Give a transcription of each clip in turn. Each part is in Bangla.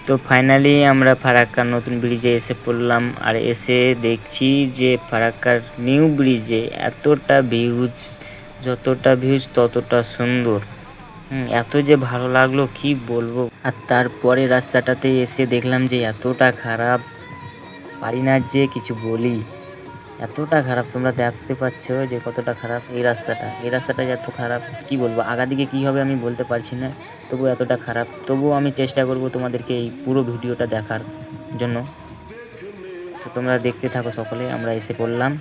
তো ফাইনালি আমরা ফারাক্কার নতুন ব্রিজে এসে পড়লাম, আর এসে দেখছি যে ফারাক্কার নিউ ব্রিজে এতটা ভিউজ, যতটা ভিউজ ততটা সুন্দর। এত যে ভালো লাগলো কি বলবো। আর তারপরে রাস্তাটাতে এসে দেখলাম যে এতটা খারাপ, পারি না যে কিছু বলি। এতটা খারাপ, তোমরা দেখতে পাচ্ছ যে কতটা খারাপ এই রাস্তাটা যে এত খারাপ কি বলবো। আগাদিকে কি হবে আমি বলতে পারছি না, তবু এতটা খারাপ। তবুও আমি চেষ্টা করব তোমাদেরকে এই পুরো ভিডিওটা দেখার জন্য। তো তোমরা দেখতে থাকো সকলে। আমরা এসে পড়লাম,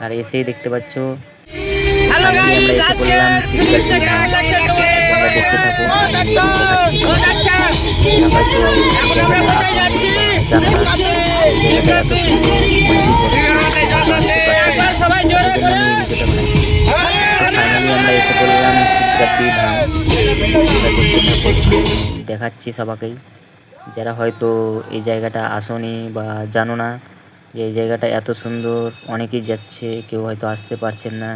আর এসেই দেখতে পাচ্ছ ফাইনালি আমরা এসে পড়লাম শিবগাছি ধাম। তোমরা দেখতে থাকো, আমি দেখাচ্ছি তোমাকে। হয়তো এই জায়গাটা আসোনি বা জানো না, এই জায়গাটা এত সুন্দর, অনেকেই যাচ্ছে হয়তো আসতে পারছে না, সেই জন্য আমি এই ভিডিওটা বানাচ্ছি। তো ফাইনালি আমরা এসে পড়লাম শিবগাছি ধাম। তোমরা দেখতে থাকো, আমি দেখাচ্ছি সবাইকেই, যারা হয়তো এই জায়গাটা আসোনি বা জানো না যে এই জায়গাটা এত সুন্দর। অনেকেই যাচ্ছে, কেউ হয়তো আসতে পারছেন না।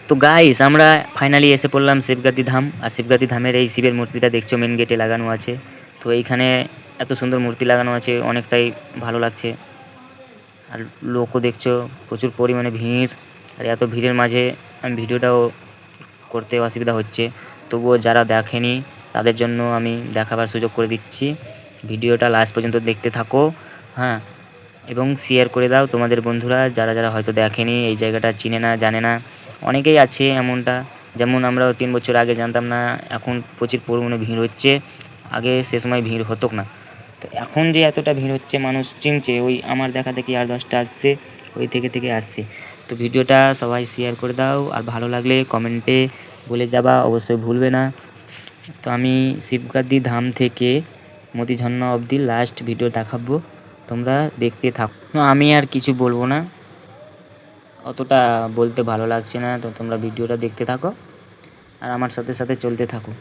তো গাইস, আমরা ফাইনালি এসে পড়লাম শিবগাতি ধাম। আর শিবগাতি ধামের এই শিবের মূর্তিটা দেখছো মেন গেটে লাগানো আছে। তো এইখানে এত সুন্দর মূর্তি লাগানো আছে, অনেকটাই ভালো লাগছে। আর লোকও দেখছো প্রচুর পরিমাণে ভিড়। আর এত ভিড়ের মাঝে আমি ভিডিওটাও করতে অসুবিধা হচ্ছে, তবুও যারা দেখেনি তাদের জন্য আমি দেখাবার সুযোগ করে দিচ্ছি। ভিডিওটা লাস্ট পর্যন্ত দেখতে থাকো, হ্যাঁ, এবং শেয়ার করে দাও তোমাদের বন্ধুরা, যারা যারা হয়তো দেখেনি, এই জায়গাটা চিনে না, জানে না। অনেকেই আছে এমনটা, যেমন আমরাও 3 বছর আগে জানতাম না, এখন প্রচুর পরিমাণে ভিড় হচ্ছে। আগে সে সময় ভিড় হতো না, তো এখন যে এতটা ভিড় হচ্ছে, মানুষ চিনছে। ওই আমার দেখা দেখি আর 10টা আসছে, ওই থেকে থেকে আসছে। তো ভিডিওটা সবাই শেয়ার করে দাও, আর ভালো লাগলে কমেন্টে বলে যাবা, অবশ্যই ভুলবে না। তো আমি শিবগাতি ধাম থেকে মতিঝর্ণা অবধি লাস্ট ভিডিও দেখাবো, তোমরা দেখতে থাকো। তো আমি আর কিছু বলবো না, অতটা বলতে ভালো লাগছে না। তো তোমরা ভিডিওটা দেখতে থাকো আর আমার সাথে সাথে চলতে থাকো।